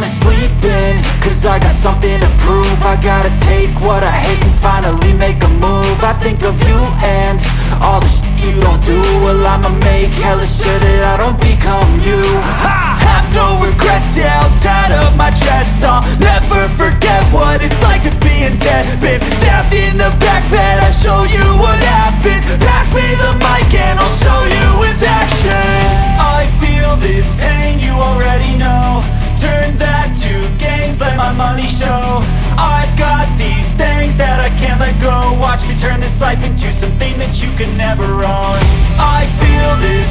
wanna sleep in, cause I got something to prove. I gotta take what I hate and finally make a move. I think of you and all the shit you don't do. Well, I'ma make hella sure that I don't become you. I have no regrets, yeah, I'll tie up my chest. I'll never forget what it's like to be in debt. Been stabbed in the back bed, I'll show you what happens. Pass me the mic and I'll show you with action. I feel this pain, you already know. Turn that to gains, let my money show. I've got these things that I can't let go. Watch me turn this life into something that you can never own. I feel this